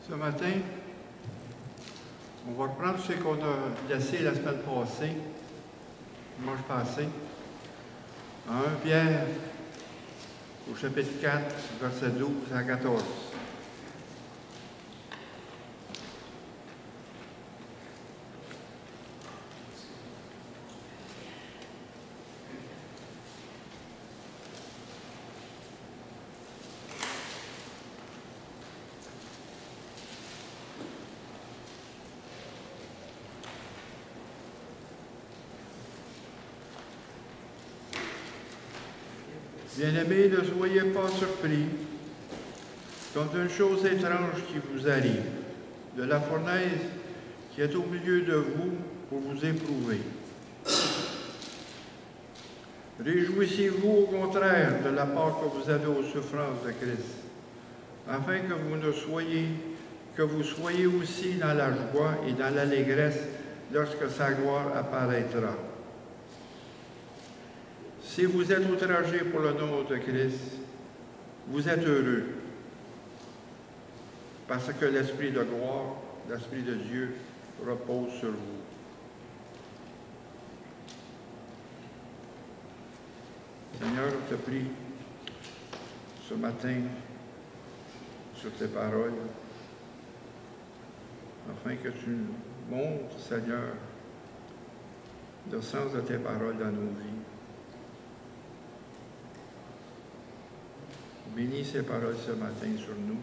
Ce matin, on va reprendre ce qu'on a laissé la semaine passée, dimanche passé, à 1 Pierre, au chapitre 4, versets 12 à 14. Bien-aimés, ne soyez pas surpris comme d'une chose étrange qui vous arrive, de la fournaise qui est au milieu de vous pour vous éprouver. Réjouissez-vous au contraire de la part que vous avez aux souffrances de Christ, afin que vous soyez aussi dans la joie et dans l'allégresse lorsque sa gloire apparaîtra. Si vous êtes outragés pour le nom de Christ, vous êtes heureux, parce que l'Esprit de gloire, l'Esprit de Dieu, repose sur vous. Seigneur, je te prie ce matin sur tes paroles, afin que tu nous montres, Seigneur, le sens de tes paroles dans nos vies. Bénis ces paroles ce matin sur nous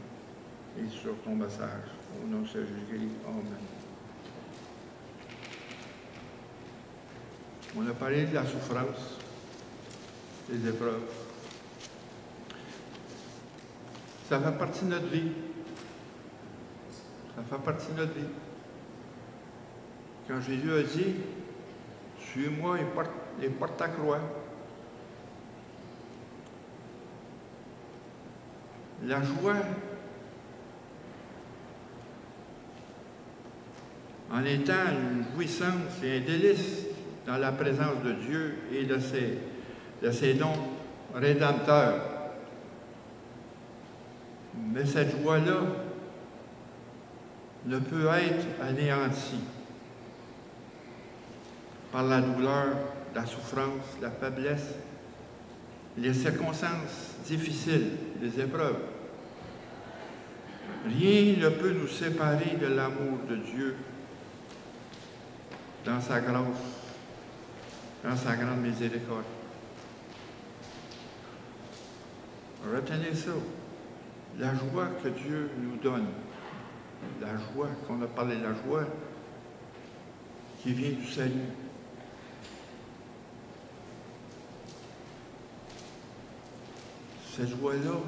et sur ton message. Au nom de Jésus-Christ. Amen. On a parlé de la souffrance, des épreuves. Ça fait partie de notre vie. Ça fait partie de notre vie. Quand Jésus a dit, « Suis-moi et porte ta croix », la joie, en étant une jouissance et un délice dans la présence de Dieu et de ses dons rédempteurs. Mais cette joie-là ne peut être anéantie par la douleur, la souffrance, la faiblesse, les circonstances difficiles, les épreuves. Rien ne peut nous séparer de l'amour de Dieu dans sa grâce, dans sa grande miséricorde. Retenez ça. La joie que Dieu nous donne, la joie, qu'on a parlé de la joie, qui vient du salut. Cette joie-là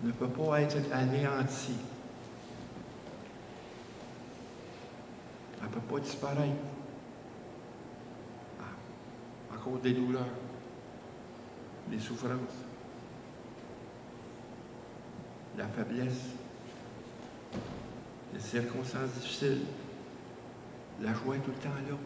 ne peut pas être anéantie. Elle ne peut pas disparaître à cause des douleurs, des souffrances, la faiblesse, les circonstances difficiles. La joie est tout le temps là.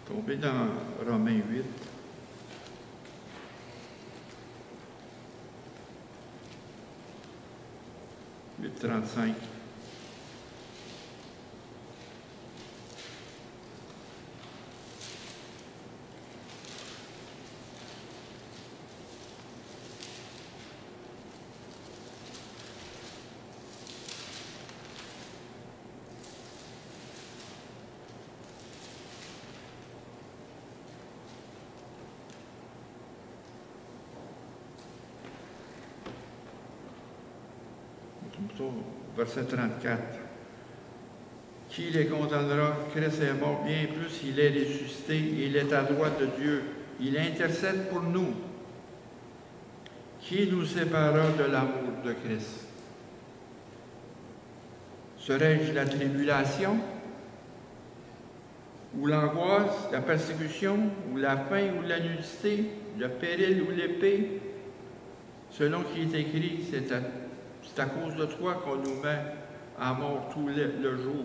Tombez dans Romains 8. « 8,35. Verset 34. Qui les condamnera? Christ est mort, bien plus, il est ressuscité, il est à droite de Dieu. Il intercède pour nous. Qui nous séparera de l'amour de Christ? Serais-je la tribulation? Ou l'angoisse, la persécution, ou la faim, ou la nudité, le péril ou l'épée? Selon qui est écrit, c'est à cause de toi qu'on nous met à mort tout le jour.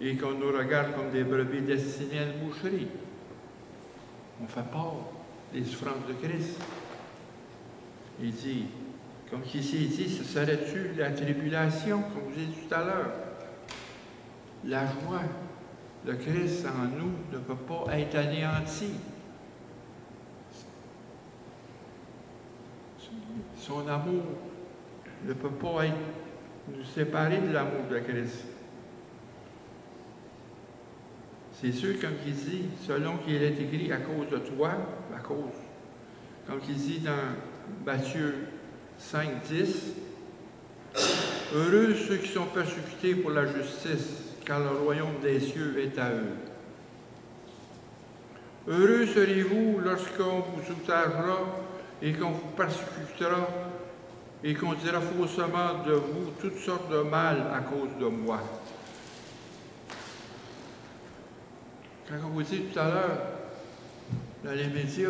et qu'on nous regarde comme des brebis destinées à une boucherie. On fait part des souffrances de Christ. Il dit, comme ici il dit, ce serait-tu la tribulation, comme je l'ai dit tout à l'heure? La joie de Christ en nous ne peut pas être anéantie. Son amour ne peut pas nous séparer de l'amour de Christ. C'est sûr, comme il dit, selon qu'il est écrit à cause de toi, à cause, comme il dit dans Matthieu 5, 10, heureux ceux qui sont persécutés pour la justice, car le royaume des cieux est à eux. Heureux serez-vous lorsqu'on vous outragera et qu'on vous persécutera et qu'on dira faussement de vous toutes sortes de mal à cause de moi. Quand on vous dit tout à l'heure, dans les médias,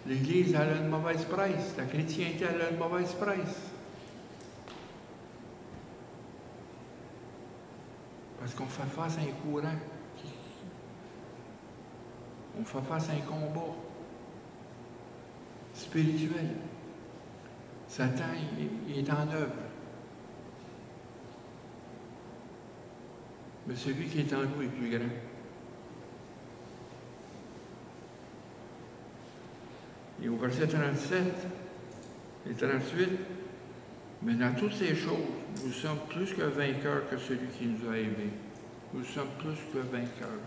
l'Église a une mauvaise presse, la chrétienté a une mauvaise presse. Parce qu'on fait face à un courant, on fait face à un combat spirituel. Satan, il est en œuvre. Mais celui qui est en nous est plus grand. Et au verset 37 et 38, mais dans toutes ces choses, nous sommes plus que vainqueurs que celui qui nous a aimés. Nous sommes plus que vainqueurs.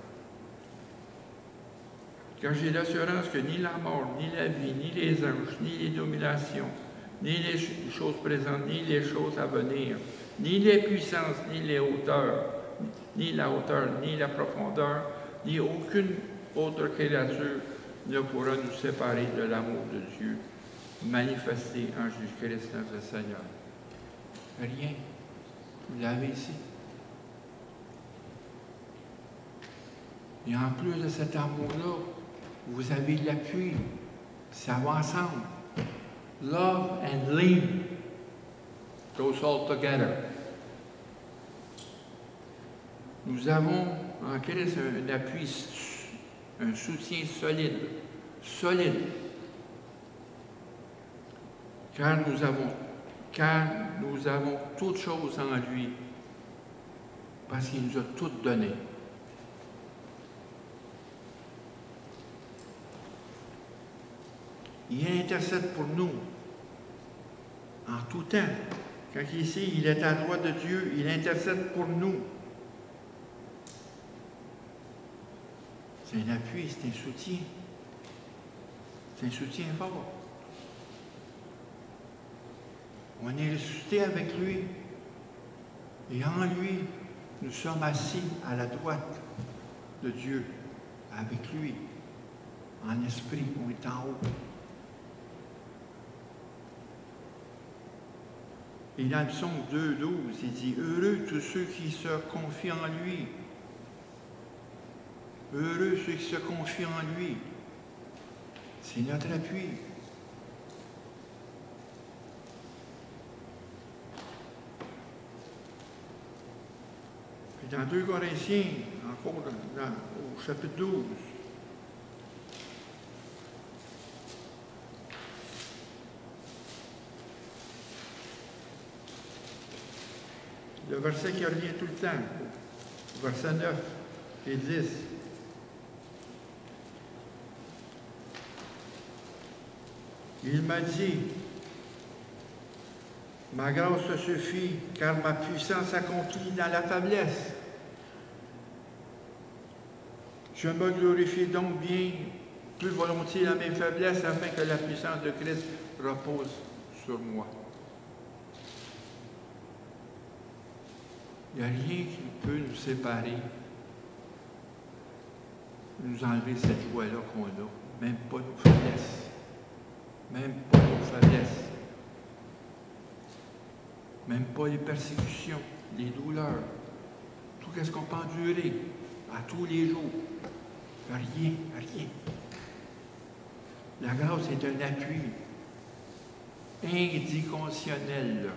Car j'ai l'assurance que ni la mort, ni la vie, ni les anges, ni les dominations, ni les choses présentes, ni les choses à venir, ni les puissances, ni les hauteurs, ni la hauteur, ni la profondeur, ni aucune autre créature ne pourra nous séparer de l'amour de Dieu manifesté en Jésus-Christ notre Seigneur. Rien. Vous l'avez ici. Et en plus de cet amour-là, vous avez l'appui. Ça va ensemble. Love and lean goes all together. Nous avons en Christ un appui, un soutien solide. Solide. Car nous avons toutes choses en lui, parce qu'il nous a toutes données. Il intercède pour nous en tout temps. Quand ici, il est à droite de Dieu, il intercède pour nous. C'est un appui, c'est un soutien. C'est un soutien fort. On est ressuscité avec lui. Et en lui, nous sommes assis à la droite de Dieu, avec lui. En esprit, on est en haut. Et dans le psaume 2,12, il dit « Heureux tous ceux qui se confient en lui. » Heureux ceux qui se confient en lui. C'est notre appui. Et dans 2 Corinthiens, encore au chapitre 12, le verset qui revient tout le temps, verset 9 et 10. Il m'a dit, ma grâce te suffit, car ma puissance s'accomplit dans la faiblesse. Je me glorifie donc bien plus volontiers dans mes faiblesses, afin que la puissance de Christ repose sur moi. Il n'y a rien qui peut nous séparer, nous enlever cette joie-là qu'on a, même pas nos faiblesses. Même pas nos faiblesses. Même pas les persécutions, les douleurs. Tout ce qu'on peut endurer à tous les jours. Rien, rien. La grâce est un appui inconditionnel.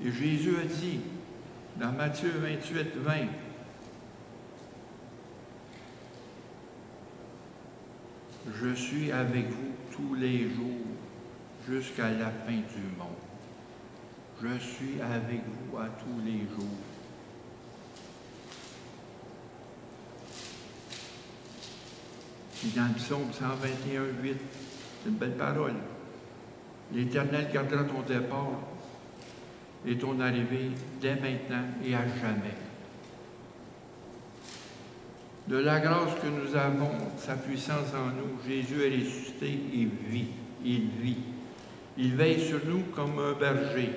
Et Jésus a dit, dans Matthieu 28, 20, « Je suis avec vous tous les jours jusqu'à la fin du monde. » Je suis avec vous à tous les jours. Puis dans le psaume 121, 8, c'est une belle parole. L'Éternel gardera ton départ et ton arrivée dès maintenant et à jamais. De la grâce que nous avons, sa puissance en nous, Jésus est ressuscité et vit. Il vit. Il veille sur nous comme un berger.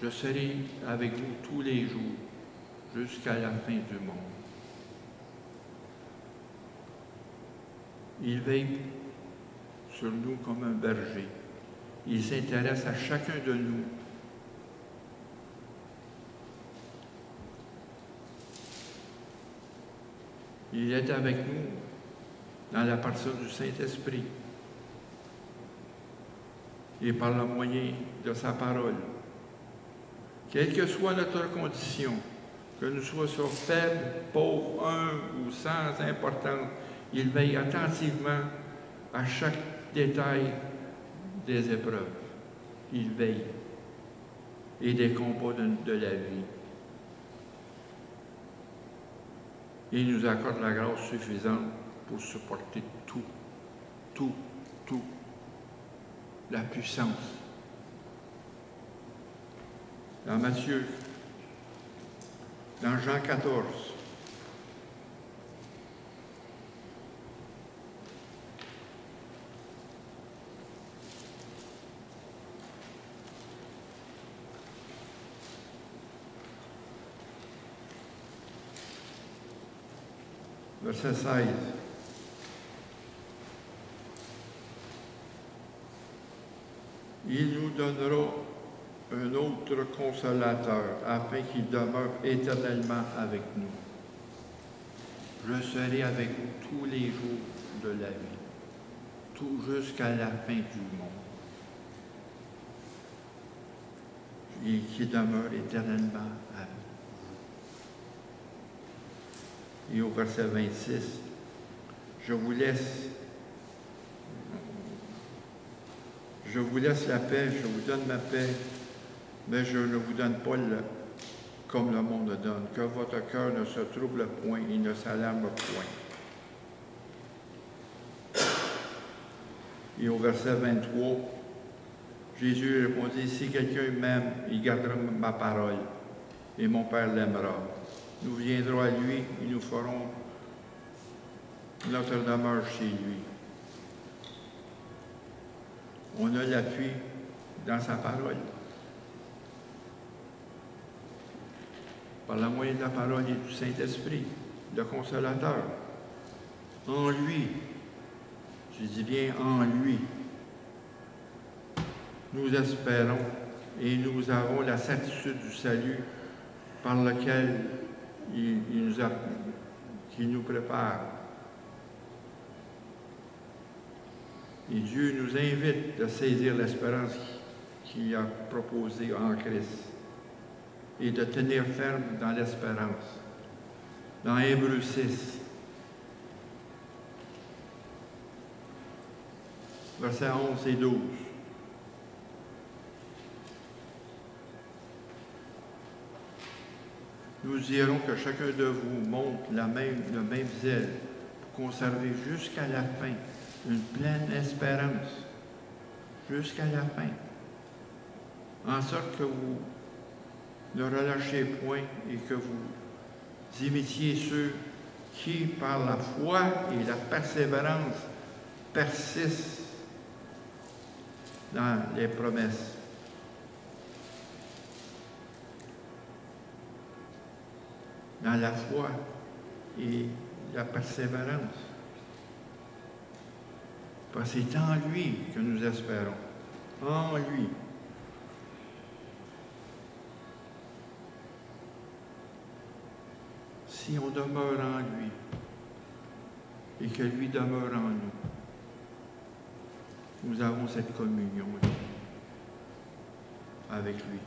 Je serai avec vous tous les jours jusqu'à la fin du monde. Il veille sur nous comme un berger. Il s'intéresse à chacun de nous. Il est avec nous dans la personne du Saint-Esprit et par le moyen de sa parole. Quelle que soit notre condition, que nous soyons faibles, pauvres, humbles ou sans importance, il veille attentivement à chaque détail des épreuves. Il veille et des combats de la vie. Il nous accorde la grâce suffisante pour supporter tout, la puissance. Dans Matthieu, dans Jean 14, verset 16. Il nous donnera un autre consolateur, afin qu'il demeure éternellement avec nous. Je serai avec vous tous les jours de la vie, tout jusqu'à la fin du monde. Et qui demeure éternellement avec vous. Et au verset 26, je vous laisse la paix, je vous donne ma paix, mais je ne vous donne pas comme le monde donne. Que votre cœur ne se trouble point et ne s'alarme point. Et au verset 23, Jésus répondit, si quelqu'un m'aime, il gardera ma parole, et mon Père l'aimera. Nous viendrons à lui et nous ferons notre demeure chez lui. On a l'appui dans sa parole. Par la moyen de la parole et du Saint-Esprit, le Consolateur. En lui, je dis bien en lui, nous espérons et nous avons la certitude du salut par lequel il nous prépare. Et Dieu nous invite à saisir l'espérance qu'il a proposée en Christ et de tenir ferme dans l'espérance. Dans Hébreux 6, versets 11 et 12. Nous dirons que chacun de vous montre le même zèle pour conserver jusqu'à la fin une pleine espérance, jusqu'à la fin, en sorte que vous ne relâchez point et que vous imitiez ceux qui, par la foi et la persévérance, persistent dans les promesses. Dans la foi et la persévérance. Parce que c'est en lui que nous espérons. En lui. Si on demeure en lui et que lui demeure en nous, nous avons cette communion avec avec lui.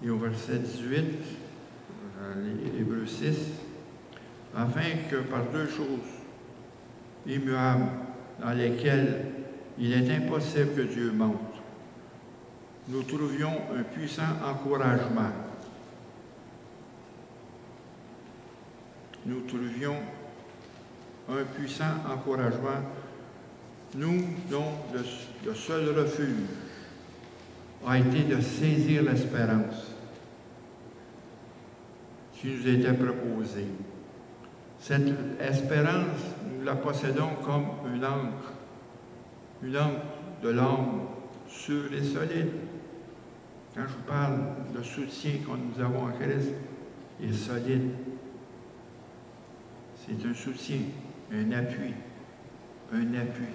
Et au verset 18, dans Hébreux 6, afin que par deux choses immuables, dans lesquelles il est impossible que Dieu mente, nous trouvions un puissant encouragement. Nous trouvions un puissant encouragement, nous dont le seul refuge a été de saisir l'espérance qui nous était proposée. Cette espérance, nous la possédons comme une encre de l'âme sûre et solide. Quand je vous parle de soutien que nous avons en Christ, il est solide. C'est un soutien, un appui, un appui.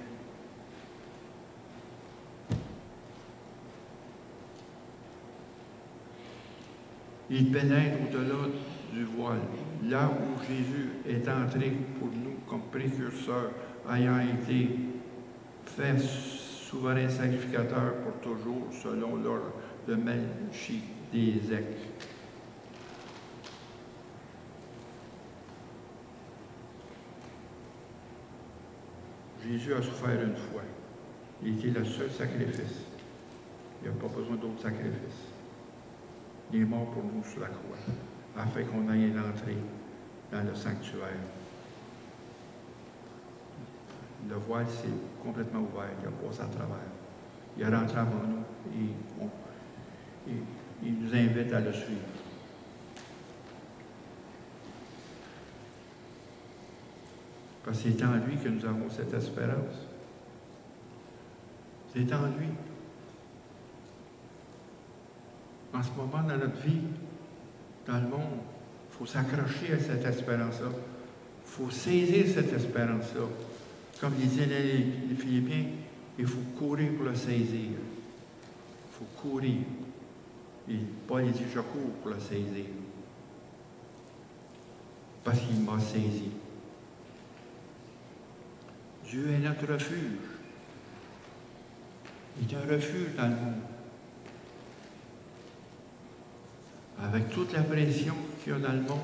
Il pénètre au-delà du voile, là où Jésus est entré pour nous comme précurseur, ayant été fait souverain sacrificateur pour toujours, selon l'ordre de Melchizedek. Jésus a souffert une fois. Il était le seul sacrifice. Il n'y a pas besoin d'autres sacrifices. Il est mort pour nous sur la croix, afin qu'on aille entrer dans le sanctuaire. Le voile s'est complètement ouvert, il a passé à travers. Il est rentré avant nous et il nous invite à le suivre. Parce que c'est en lui que nous avons cette espérance. C'est en lui. En ce moment, dans notre vie, dans le monde, il faut s'accrocher à cette espérance-là. Il faut saisir cette espérance-là. Comme disaient les Philippiens, il faut courir pour le saisir. Il faut courir. Et Paul dit, je cours pour le saisir. Parce qu'il m'a saisi. Dieu est notre refuge. Il est un refuge dans le monde. Avec toute la pression qu'il y a dans le monde,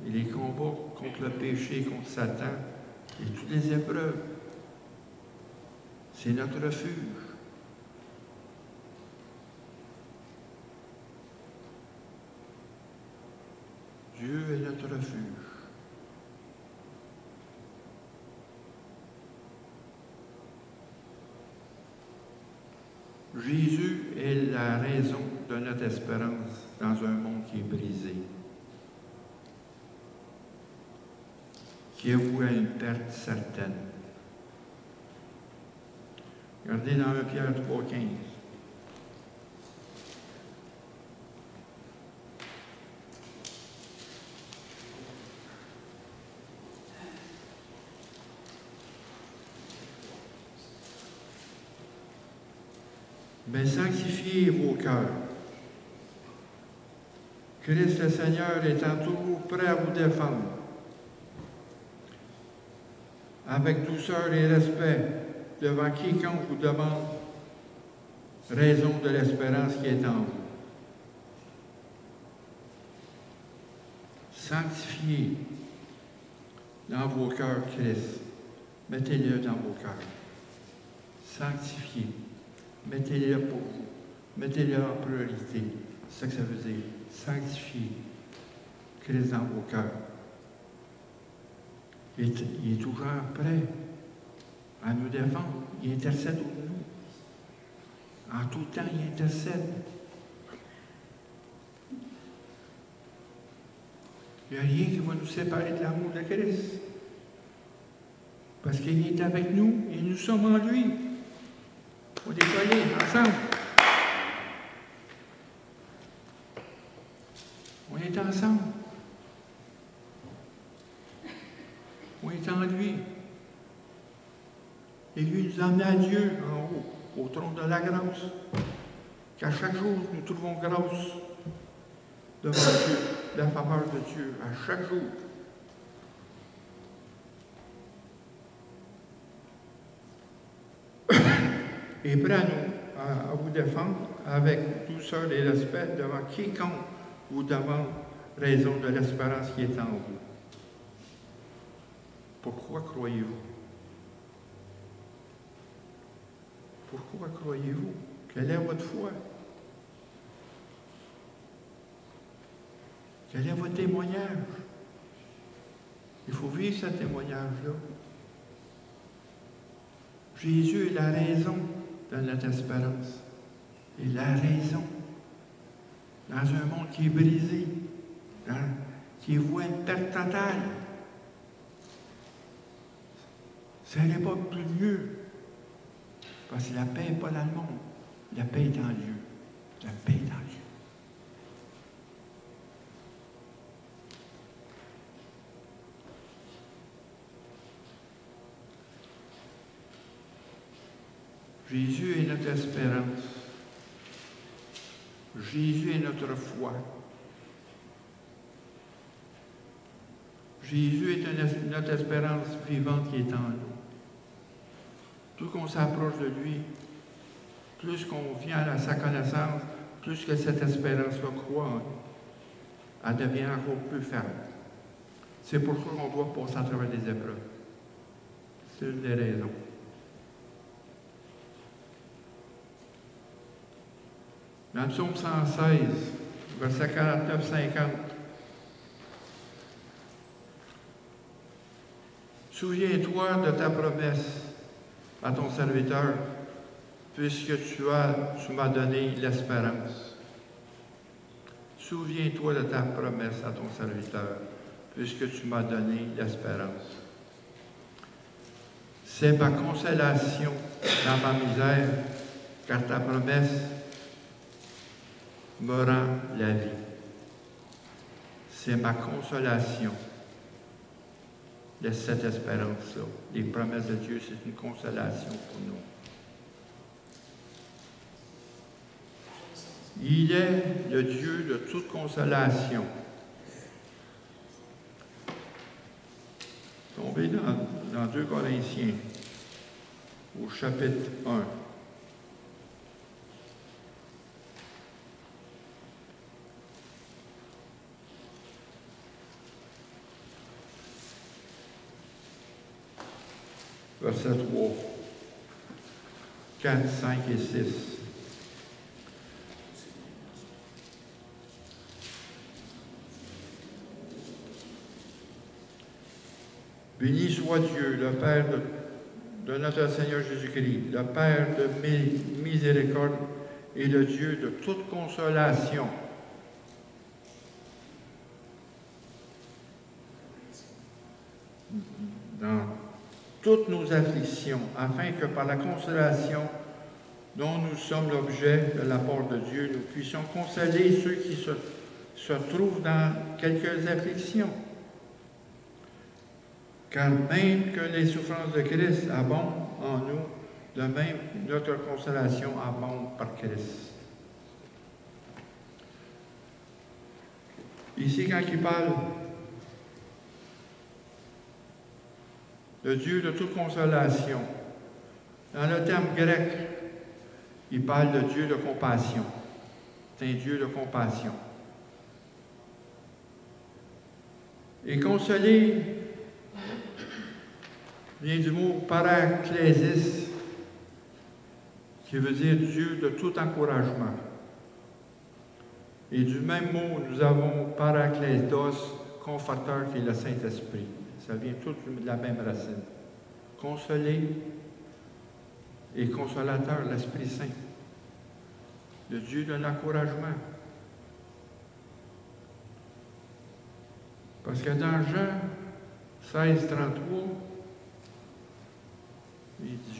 et les combats contre le péché, contre Satan, et toutes les épreuves, c'est notre refuge. Dieu est notre refuge. Jésus est la raison de notre espérance dans un monde qui est brisé, qui est voué à une perte certaine. Regardez dans 1 Pierre 3,15. Mais sanctifiez vos cœurs. Christ le Seigneur étant toujours prêt à vous défendre, avec douceur et respect, devant quiconque vous demande raison de l'espérance qui est en vous. Sanctifiez dans vos cœurs Christ. Mettez-le dans vos cœurs. Sanctifiez. Mettez-le pour vous. Mettez-le en priorité. C'est ce que ça veut dire. Sanctifiez Christ dans vos cœurs. Il est toujours prêt à nous défendre. Il intercède pour nous. En tout temps, il intercède. Il n'y a rien qui va nous séparer de l'amour de Christ. Parce qu'il est avec nous et nous sommes en lui. On est collés ensemble. On est ensemble. On est en lui. Et lui nous emmène à Dieu en haut, au trône de la grâce. Qu'à chaque jour, nous trouvons grâce devant Dieu, la faveur de Dieu, à chaque jour. est prêt à vous défendre avec douceur et respect devant quiconque vous demande raison de l'espérance qui est en vous. Pourquoi croyez-vous? Pourquoi croyez-vous? Quelle est votre foi? Quel est votre témoignage? Il faut vivre ce témoignage-là. Jésus est la raison de notre espérance. Et la raison. Dans un monde qui est brisé, qui voit une perte totale. Ça n'est pas plus mieux. Parce que la paix n'est pas dans le monde. La paix est en Dieu. La paix est en Dieu. Jésus est notre espérance. Jésus est notre foi. Jésus est notre espérance vivante qui est en nous. Plus qu'on s'approche de lui, plus qu'on vient à sa connaissance, plus que cette espérance-là croît en nous, elle devient encore plus ferme. C'est pour ça qu'on doit passer à travers des épreuves. C'est une des raisons. Dans le psaume 116, verset 49-50, souviens-toi de ta promesse à ton serviteur, puisque tu m'as donné l'espérance. Souviens-toi de ta promesse à ton serviteur, puisque tu m'as donné l'espérance. C'est ma consolation dans ma misère, car ta promesse me rend la vie. C'est ma consolation de cette espérance-là. Les promesses de Dieu, c'est une consolation pour nous. Il est le Dieu de toute consolation. Tombez dans 2 Corinthiens, au chapitre 1. Verset 3, 4, 5 et 6. Béni soit Dieu, le Père de notre Seigneur Jésus-Christ, le Père de miséricorde et le Dieu de toute consolation. Dans toutes nos afflictions, afin que par la consolation dont nous sommes l'objet de la part de Dieu, nous puissions consoler ceux qui se trouvent dans quelques afflictions. Car même que les souffrances de Christ abondent en nous, de même notre consolation abonde par Christ. Ici, quand il parle de Dieu de toute consolation, dans le terme grec, il parle de Dieu de compassion. C'est un Dieu de compassion. Et consoler vient du mot paraklésis, qui veut dire Dieu de tout encouragement. Et du même mot, nous avons paraklétos, conforteur, qui est le Saint-Esprit. Ça vient tout de la même racine. Consoler et consolateur, l'Esprit Saint. Le Dieu de l'encouragement. Parce que dans Jean 16, 33,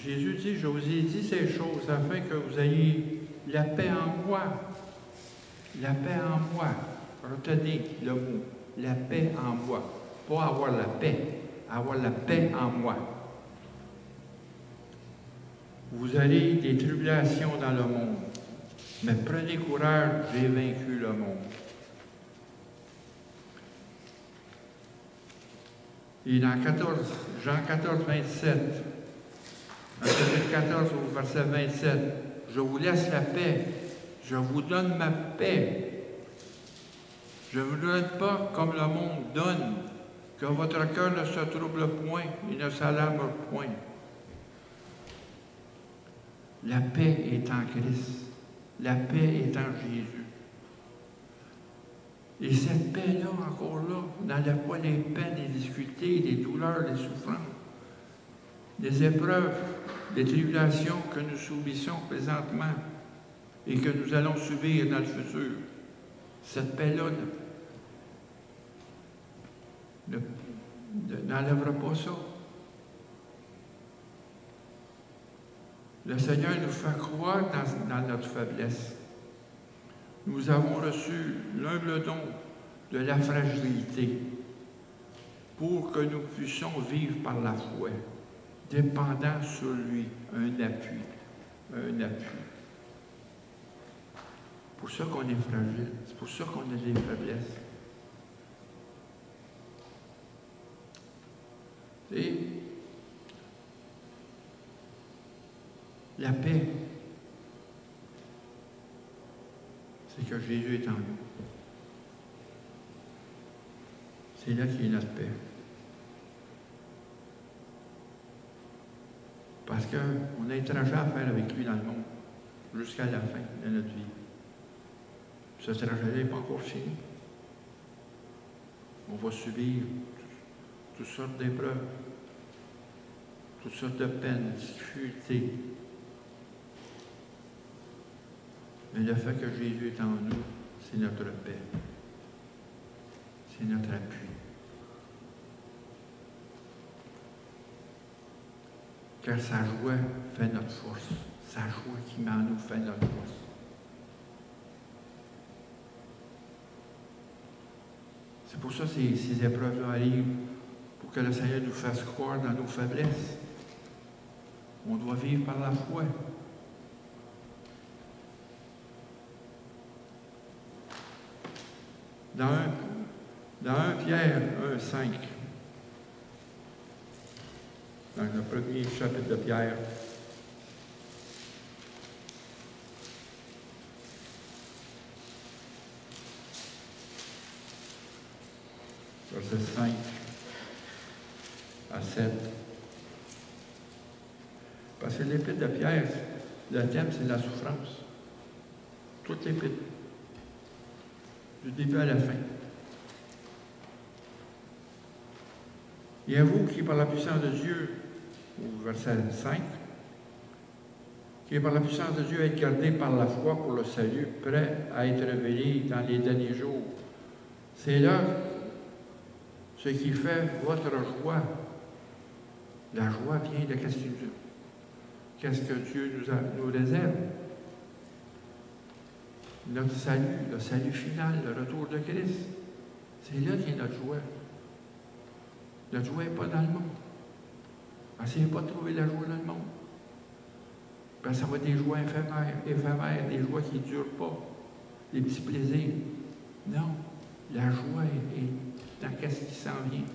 Jésus dit, je vous ai dit ces choses afin que vous ayez la paix en moi. La paix en moi. Retenez le mot. La paix en moi. Pas avoir la paix. Avoir la paix en moi. Vous aurez des tribulations dans le monde. Mais prenez courage, j'ai vaincu le monde. Et dans Jean 14, 27, En chapitre 14, au verset 27, « Je vous laisse la paix, je vous donne ma paix. Je ne vous donne pas comme le monde donne, que votre cœur ne se trouble point et ne s'alarme point. » La paix est en Christ. La paix est en Jésus. Et cette paix-là, encore là, n'enlève pas les peines, les difficultés, les douleurs, les souffrances, les épreuves, les tribulations que nous subissons présentement et que nous allons subir dans le futur. Cette paix-là n'enlèvera pas ça. Le Seigneur nous fait croire dans notre faiblesse. Nous avons reçu l'humble don de la fragilité pour que nous puissions vivre par la foi, dépendant sur lui, un appui, un appui. C'est pour ça qu'on est fragile, c'est pour ça qu'on a des faiblesses. Et la paix, c'est que Jésus est en nous. C'est là qu'il y a notre paix. Parce qu'on a un trajet à faire avec lui dans le monde, jusqu'à la fin de notre vie. Ce trajet-là n'est pas encore fini. On va subir toutes sortes d'épreuves, toutes sortes de peines, de difficultés. Mais le fait que Jésus est en nous, c'est notre paix. C'est notre appui. Car sa joie fait notre force. Sa joie qui met en nous fait notre force. C'est pour ça que ces épreuves-là arrivent, pour que le Seigneur nous fasse croire dans nos faiblesses. On doit vivre par la foi. Dans 1 Pierre 1,5, dans le premier chapitre de Pierre, verset 5 à 7. Parce que l'épître de Pierre, le thème, c'est la souffrance. Toute l'épître. Du début à la fin. Et à vous qui, par la puissance de Dieu, au verset 5, qui, par la puissance de Dieu, êtes gardés par la foi pour le salut, prêt à être révélé dans les derniers jours. C'est là ce qui fait votre joie. La joie vient de qu'est-ce que Dieu nous réserve. Notre salut, le salut final, le retour de Christ. C'est là qu'il y a notre joie. Notre joie n'est pas dans le monde. Essayez pas de trouver la joie dans le monde. Parce que ça va être des joies éphémères, des joies qui ne durent pas, des petits plaisirs. Non, la joie est dans qu'est-ce qui s'en vient.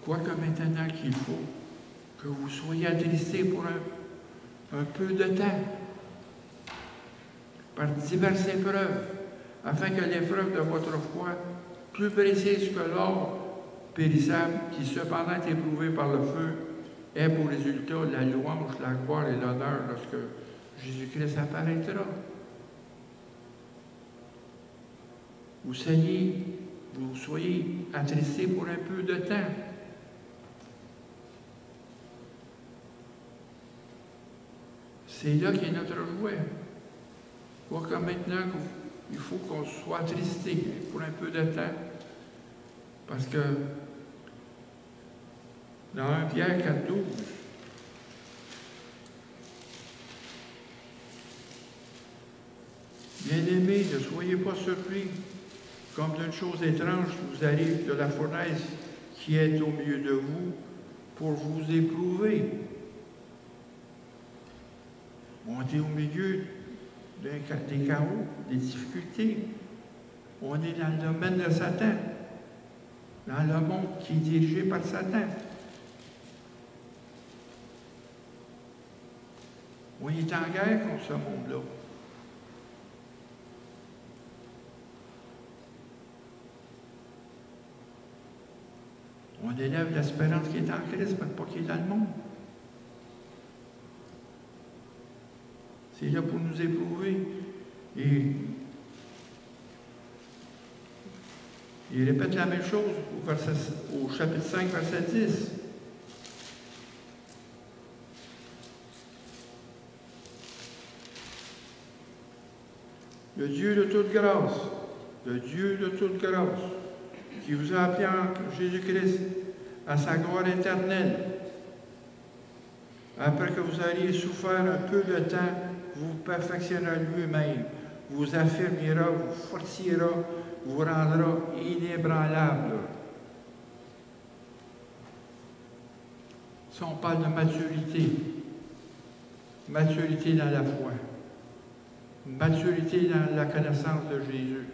Quoique maintenant qu'il faut que vous soyez attristés pour un peu de temps, par diverses épreuves, afin que l'épreuve de votre foi, plus précise que l'or périssable, qui cependant est éprouvé par le feu, ait pour résultat la louange, la gloire et l'honneur lorsque Jésus-Christ apparaîtra. Vous soyez attristés pour un peu de temps. C'est là qu'est notre joie. Quoique maintenant, il faut qu'on soit attristé pour un peu de temps. Parce que dans 1 Pierre 4,12, bien-aimés, ne soyez pas surpris, comme d'une chose étrange vous arrive de la fournaise qui est au milieu de vous pour vous éprouver. On est au milieu des chaos, des difficultés. On est dans le domaine de Satan. dans le monde qui est dirigé par Satan. On est en guerre contre ce monde-là. On élève l'espérance qui est en Christ, mais pas qui est dans le monde. C'est là pour nous éprouver. Et il répète la même chose au chapitre 5, verset 10. Le Dieu de toute grâce, qui vous a appelé en Jésus-Christ à sa gloire éternelle, après que vous auriez souffert un peu de temps, vous perfectionnera lui-même, vous affirmera, vous fortifiera, vous rendra inébranlable. Si on parle de maturité dans la foi, maturité dans la connaissance de Jésus,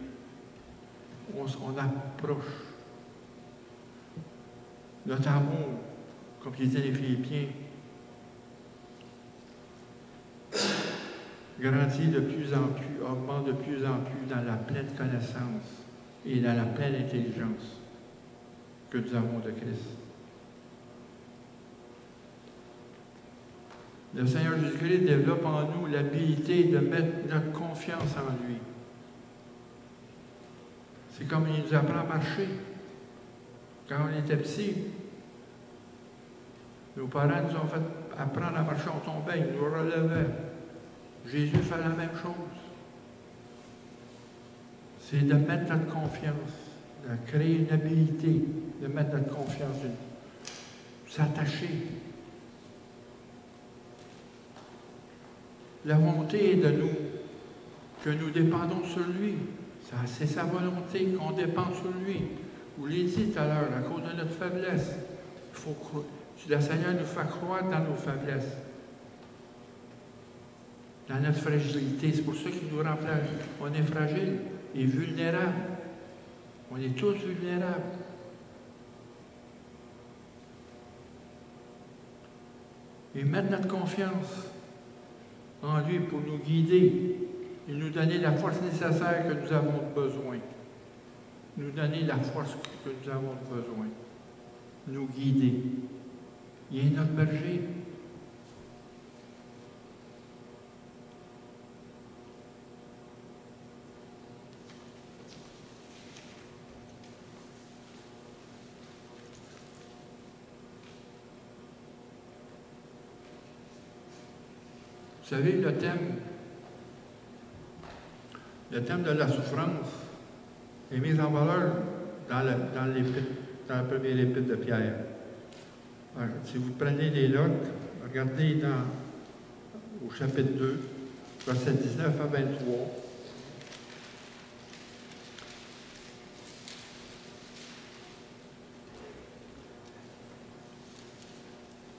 on approche notre amour, comme disaient les Philippiens, grandit de plus en plus, augmente de plus en plus dans la pleine connaissance et dans la pleine intelligence que nous avons de Christ. Le Seigneur Jésus-Christ développe en nous l'habilité de mettre notre confiance en lui. C'est comme il nous apprend à marcher. Quand on était petits, nos parents nous ont fait apprendre à marcher, on tombait, ils nous relevaient. Jésus fait la même chose. C'est de mettre notre confiance, de créer une habilité, de mettre notre confiance, de s'attacher. La volonté est de nous, que nous dépendons sur lui. C'est sa volonté qu'on dépende sur lui. Vous l'avez dit tout à l'heure, à cause de notre faiblesse. Le Seigneur nous fait croire dans nos faiblesses, dans notre fragilité. C'est pour ça qu'il nous rend fragile. On est fragile et vulnérable. On est tous vulnérables. Et mettre notre confiance en lui pour nous guider et nous donner la force nécessaire que nous avons besoin. Nous donner la force que nous avons besoin. Nous guider. Il est notre berger. Vous savez, le thème de la souffrance est mis en valeur dans la première épître de Pierre. Alors, si vous prenez les notes, regardez au chapitre 2, versets 19 à 23.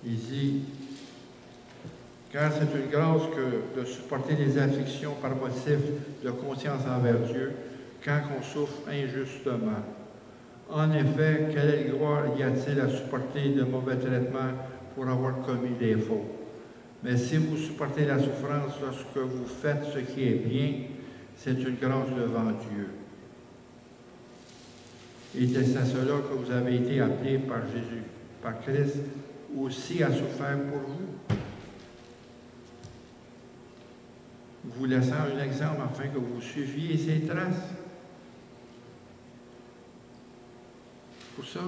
Il dit: car c'est une grâce que de supporter les afflictions par motif de conscience envers Dieu quand on souffre injustement. En effet, quelle gloire y a-t-il à supporter de mauvais traitements pour avoir commis des fautes? Mais si vous supportez la souffrance lorsque vous faites ce qui est bien, c'est une grâce devant Dieu. Et c'est à cela que vous avez été appelés par Jésus, par Christ, aussi à souffrir pour vous. Vous laissant un exemple afin que vous suiviez ses traces. Pour ça,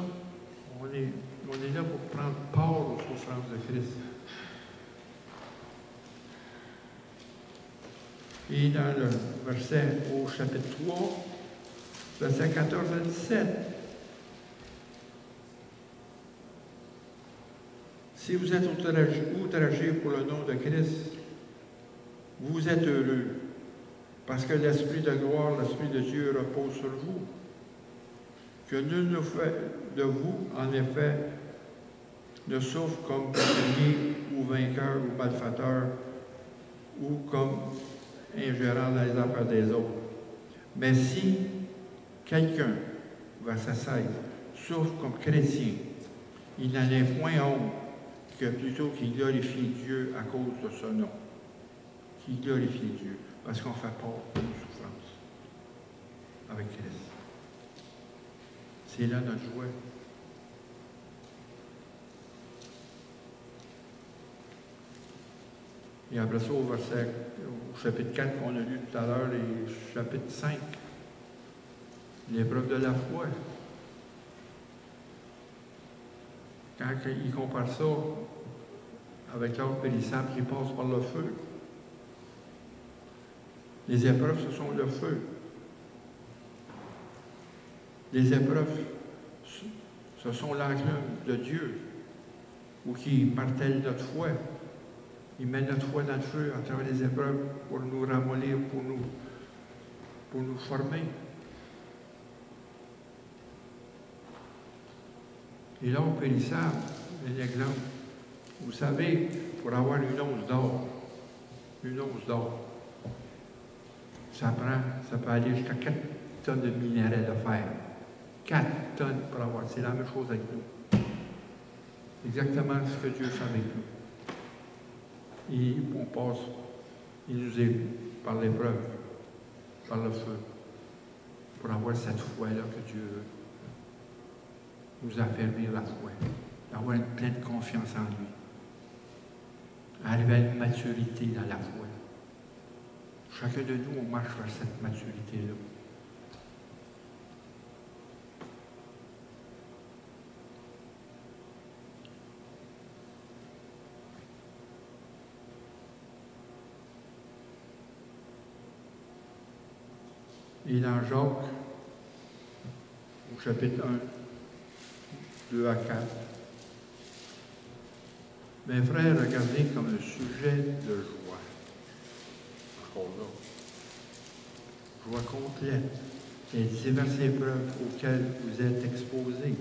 on est là pour prendre part aux souffrances de Christ. Et dans le verset au chapitre 3, verset 14 à 17, si vous êtes outragés pour le nom de Christ, vous êtes heureux, parce que l'Esprit de gloire, l'Esprit de Dieu repose sur vous. Que nul ne fait de vous, en effet, ne souffre comme prisonnier ou vainqueur ou malfaiteur ou comme ingérant dans les affaires des autres. Mais si quelqu'un, verset 16, souffre comme chrétien, il n'en est point honte, que plutôt qu'il glorifie Dieu à cause de ce nom. Qu'il glorifie Dieu, parce qu'on fait part de nos souffrances avec Christ. C'est là notre joie. Et après ça, au chapitre 4 qu'on a lu tout à l'heure, et chapitre 5, l'épreuve de la foi. Quand il compare ça avec l'or périssable qui passe par le feu, les épreuves, ce sont le feu. Les épreuves, ce sont l'enclume de Dieu, ou qui martèle notre foi. Il met notre foi dans le feu à travers les épreuves pour nous ramollir, pour nous former. Et l'or périssable, un exemple. Vous savez, pour avoir une once d'or, ça peut aller jusqu'à 4 tonnes de minerai de fer. 4 tonnes pour avoir. C'est la même chose avec nous. Exactement ce que Dieu fait avec nous. Et on passe, il nous est par l'épreuve, par le feu, pour avoir cette foi-là que Dieu veut. Nous affermir la foi, d'avoir une pleine confiance en lui, arriver à une maturité dans la foi. Chacun de nous, on marche vers cette maturité-là. Et dans Jacques, au chapitre 1, 2 à 4. Mes frères, regardez comme un sujet de joie. Encore là. Joie complète. Les diverses épreuves auxquelles vous êtes exposés.